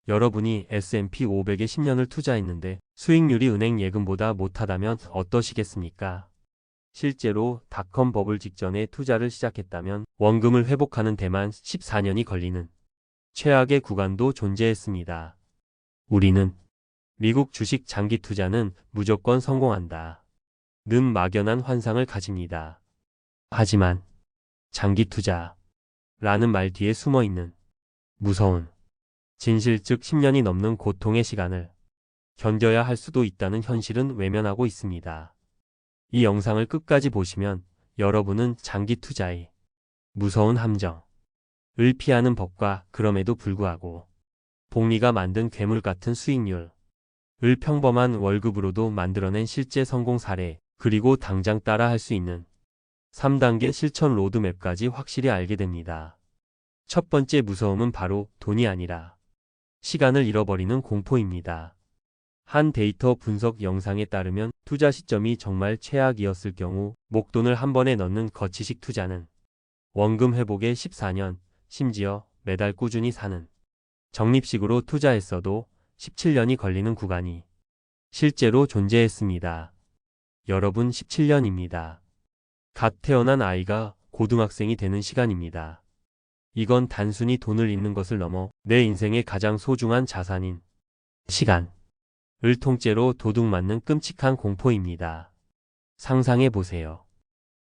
여러분이 S&P 500에 10년을 투자했는데 수익률이 은행 예금보다 못하다면 어떠시겠습니까? 실제로 닷컴 버블 직전에 투자를 시작했다면 원금을 회복하는 데만 14년이 걸리는 최악의 구간도 존재했습니다. 우리는 미국 주식 장기 투자는 무조건 성공한다 는 막연한 환상을 가집니다. 하지만 장기 투자라는 말 뒤에 숨어 있는 무서운 진실, 즉 10년이 넘는 고통의 시간을 견뎌야 할 수도 있다는 현실은 외면하고 있습니다. 이 영상을 끝까지 보시면 여러분은 장기 투자의 무서운 함정을 피하는 법과 그럼에도 불구하고 복리가 만든 괴물 같은 수익률을 평범한 월급으로도 만들어낸 실제 성공 사례, 그리고 당장 따라 할 수 있는 3단계 실천 로드맵까지 확실히 알게 됩니다. 첫 번째 무서움은 바로 돈이 아니라 시간을 잃어버리는 공포입니다. 한 데이터 분석 영상에 따르면 투자 시점이 정말 최악이었을 경우 목돈을 한 번에 넣는 거치식 투자는 원금 회복에 14년, 심지어 매달 꾸준히 사는 적립식으로 투자했어도 17년이 걸리는 구간이 실제로 존재했습니다. 여러분, 17년입니다. 갓 태어난 아이가 고등학생이 되는 시간입니다. 이건 단순히 돈을 잃는 것을 넘어 내 인생의 가장 소중한 자산인 시간을 통째로 도둑맞는 끔찍한 공포입니다. 상상해 보세요.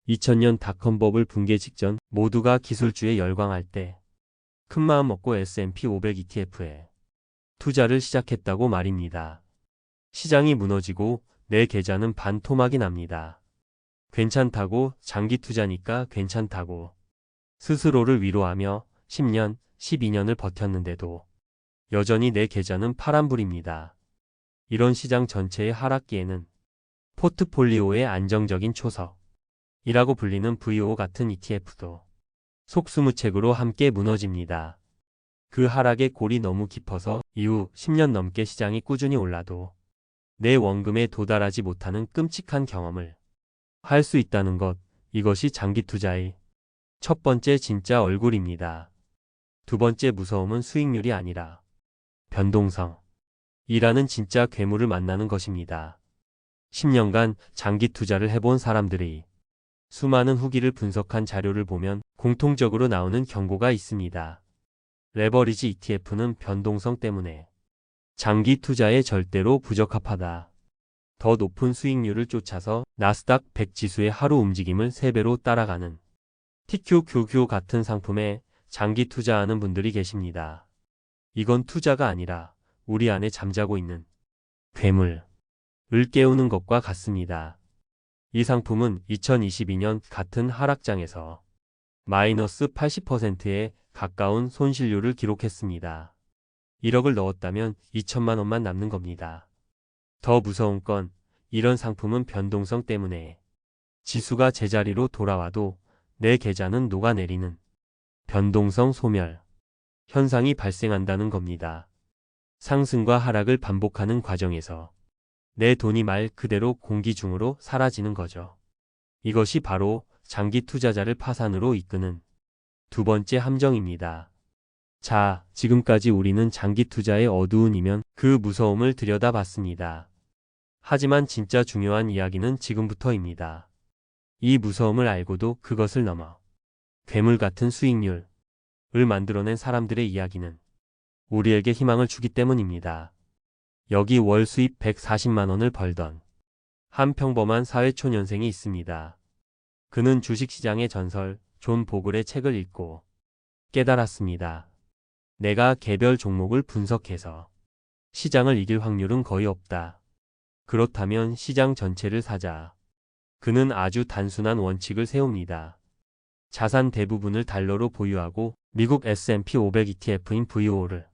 2000년 닷컴 버블 붕괴 직전 모두가 기술주에 열광할 때 큰 마음 먹고 S&P 500 ETF에 투자를 시작했다고 말입니다. 시장이 무너지고 내 계좌는 반토막이 납니다. 괜찮다고, 장기 투자니까 괜찮다고 스스로를 위로하며 10년, 12년을 버텼는데도 여전히 내 계좌는 파란불입니다. 이런 시장 전체의 하락기에는 포트폴리오의 안정적인 초석이라고 불리는 VO 같은 ETF도 속수무책으로 함께 무너집니다. 그 하락의 골이 너무 깊어서 이후 10년 넘게 시장이 꾸준히 올라도 내 원금에 도달하지 못하는 끔찍한 경험을 할 수 있다는 것, 이것이 장기 투자의 첫 번째 진짜 얼굴입니다. 두 번째 무서움은 수익률이 아니라 변동성이라는 진짜 괴물을 만나는 것입니다. 10년간 장기 투자를 해본 사람들의 수많은 후기를 분석한 자료를 보면 공통적으로 나오는 경고가 있습니다. 레버리지 ETF는 변동성 때문에 장기 투자에 절대로 부적합하다. 더 높은 수익률을 쫓아서 나스닥 100 지수의 하루 움직임을 3배로 따라가는 TQQQ 같은 상품에 장기 투자하는 분들이 계십니다. 이건 투자가 아니라 우리 안에 잠자고 있는 괴물을 깨우는 것과 같습니다. 이 상품은 2022년 같은 하락장에서 마이너스 80%에 가까운 손실률을 기록했습니다. 1억을 넣었다면 2천만 원만 남는 겁니다. 더 무서운 건 이런 상품은 변동성 때문에 지수가 제자리로 돌아와도 내 계좌는 녹아내리는 변동성 소멸 현상이 발생한다는 겁니다. 상승과 하락을 반복하는 과정에서 내 돈이 말 그대로 공기 중으로 사라지는 거죠. 이것이 바로 장기 투자자를 파산으로 이끄는 두 번째 함정입니다. 자, 지금까지 우리는 장기 투자의 어두운 이면, 그 무서움을 들여다봤습니다. 하지만 진짜 중요한 이야기는 지금부터입니다. 이 무서움을 알고도 그것을 넘어 괴물 같은 수익률을 만들어낸 사람들의 이야기는 우리에게 희망을 주기 때문입니다. 여기 월 수입 140만 원을 벌던 한 평범한 사회초년생이 있습니다. 그는 주식시장의 전설 존 보글의 책을 읽고 깨달았습니다. 내가 개별 종목을 분석해서 시장을 이길 확률은 거의 없다. 그렇다면 시장 전체를 사자. 그는 아주 단순한 원칙을 세웁니다. 자산 대부분을 달러로 보유하고 미국 S&P 500 ETF인 VO를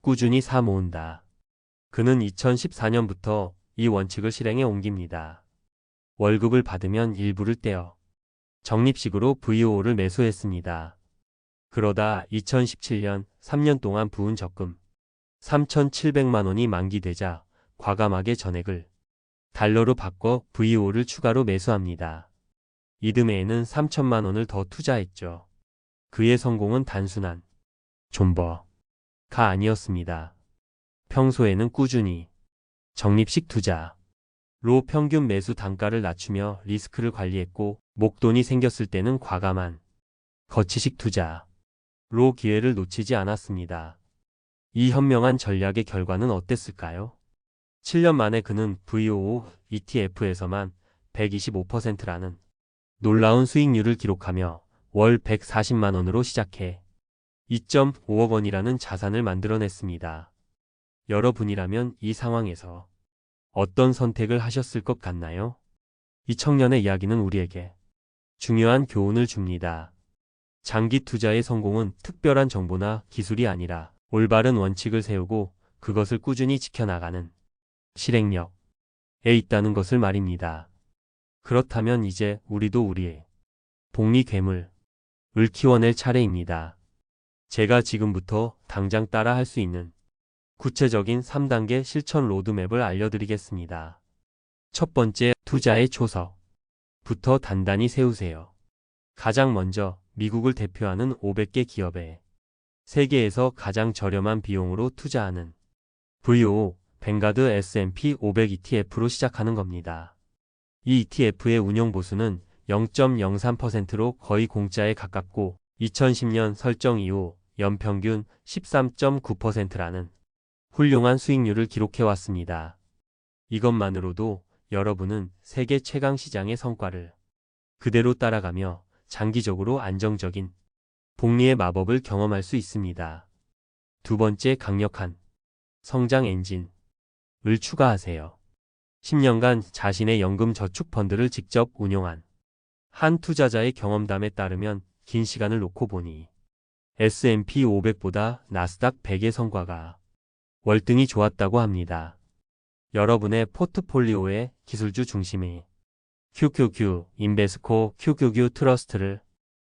꾸준히 사 모은다. 그는 2014년부터 이 원칙을 실행에 옮깁니다. 월급을 받으면 일부를 떼어 적립식으로 VO를 매수했습니다. 그러다 2017년 3년 동안 부은 적금 3,700만 원이 만기되자 과감하게 전액을 달러로 바꿔 VO를 추가로 매수합니다. 이듬해에는 3천만 원을 더 투자했죠. 그의 성공은 단순한 존버가 아니었습니다. 평소에는 꾸준히 적립식 투자로 평균 매수 단가를 낮추며 리스크를 관리했고 목돈이 생겼을 때는 과감한 거치식 투자로 기회를 놓치지 않았습니다. 이 현명한 전략의 결과는 어땠을까요? 7년 만에 그는 VOO ETF에서만 125%라는 놀라운 수익률을 기록하며 월 140만 원으로 시작해 2.5억 원이라는 자산을 만들어냈습니다. 여러분이라면 이 상황에서 어떤 선택을 하셨을 것 같나요? 이 청년의 이야기는 우리에게 중요한 교훈을 줍니다. 장기 투자의 성공은 특별한 정보나 기술이 아니라 올바른 원칙을 세우고 그것을 꾸준히 지켜나가는 실행력에 있다는 것을 말입니다. 그렇다면 이제 우리도 우리의 복리 괴물을 키워낼 차례입니다. 제가 지금부터 당장 따라 할 수 있는 구체적인 3단계 실천 로드맵을 알려드리겠습니다. 첫 번째, 투자의 초석부터 단단히 세우세요. 가장 먼저 미국을 대표하는 500개 기업에 세계에서 가장 저렴한 비용으로 투자하는 VOO 뱅가드 S&P 500 ETF로 시작하는 겁니다. 이 ETF의 운용 보수는 0.03%로 거의 공짜에 가깝고 2010년 설정 이후 연평균 13.9%라는 훌륭한 수익률을 기록해왔습니다. 이것만으로도 여러분은 세계 최강 시장의 성과를 그대로 따라가며 장기적으로 안정적인 복리의 마법을 경험할 수 있습니다. 두 번째, 강력한 성장 엔진을 추가하세요. 10년간 자신의 연금 저축 펀드를 직접 운용한 한 투자자의 경험담에 따르면 긴 시간을 놓고 보니 S&P 500보다 나스닥 100의 성과가 월등히 좋았다고 합니다. 여러분의 포트폴리오의 기술주 중심의 QQQ, 인베스코, QQQ 트러스트를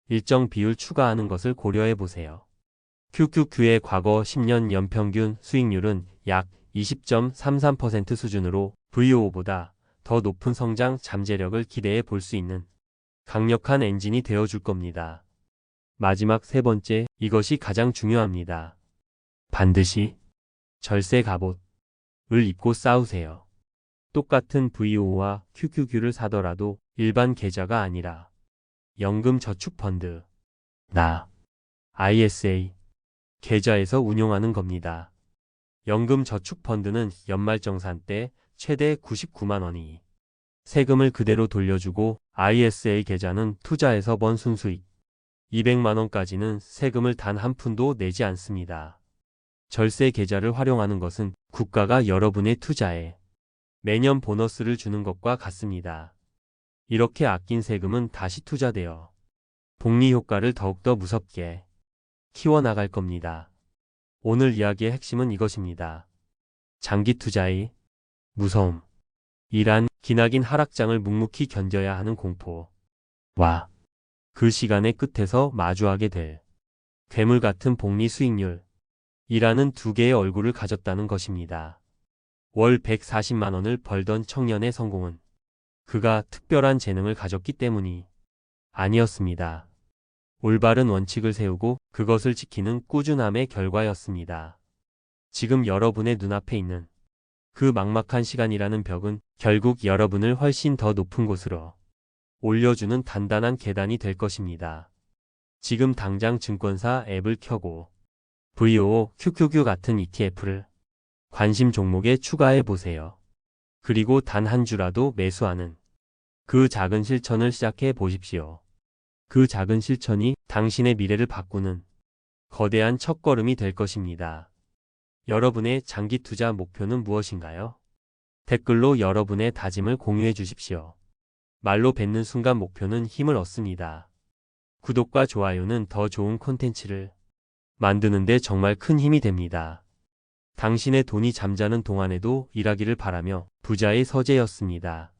일정 비율 추가하는 것을 고려해 보세요. QQQ의 과거 10년 연평균 수익률은 약 20.33% 수준으로 VOO보다 더 높은 성장 잠재력을 기대해 볼 수 있는 강력한 엔진이 되어줄 겁니다. 마지막 세 번째, 이것이 가장 중요합니다. 반드시 절세 갑옷을 입고 싸우세요. 똑같은 VOO와 QQQ를 사더라도 일반 계좌가 아니라 연금 저축 펀드, ISA 계좌에서 운용하는 겁니다. 연금 저축 펀드는 연말정산 때 최대 99만 원이 세금을 그대로 돌려주고 ISA 계좌는 투자에서 번 순수익 200만 원까지는 세금을 단 한 푼도 내지 않습니다. 절세 계좌를 활용하는 것은 국가가 여러분의 투자에 매년 보너스를 주는 것과 같습니다. 이렇게 아낀 세금은 다시 투자되어 복리 효과를 더욱더 무섭게 키워나갈 겁니다. 오늘 이야기의 핵심은 이것입니다. 장기 투자의 무서움이란 기나긴 하락장을 묵묵히 견뎌야 하는 공포와 그 시간의 끝에서 마주하게 될 괴물 같은 복리 수익률 이라는 두 개의 얼굴을 가졌다는 것입니다. 월 140만 원을 벌던 청년의 성공은 그가 특별한 재능을 가졌기 때문이 아니었습니다. 올바른 원칙을 세우고 그것을 지키는 꾸준함의 결과였습니다. 지금 여러분의 눈앞에 있는 그 막막한 시간이라는 벽은 결국 여러분을 훨씬 더 높은 곳으로 올려주는 단단한 계단이 될 것입니다. 지금 당장 증권사 앱을 켜고 VOO, QQQ 같은 ETF를 관심 종목에 추가해 보세요. 그리고 단 한 주라도 매수하는 그 작은 실천을 시작해 보십시오. 그 작은 실천이 당신의 미래를 바꾸는 거대한 첫걸음이 될 것입니다. 여러분의 장기 투자 목표는 무엇인가요? 댓글로 여러분의 다짐을 공유해 주십시오. 말로 뱉는 순간 목표는 힘을 얻습니다. 구독과 좋아요는 더 좋은 콘텐츠를 만드는데 정말 큰 힘이 됩니다. 당신의 돈이 잠자는 동안에도 일하기를 바라며 부자의 서재였습니다.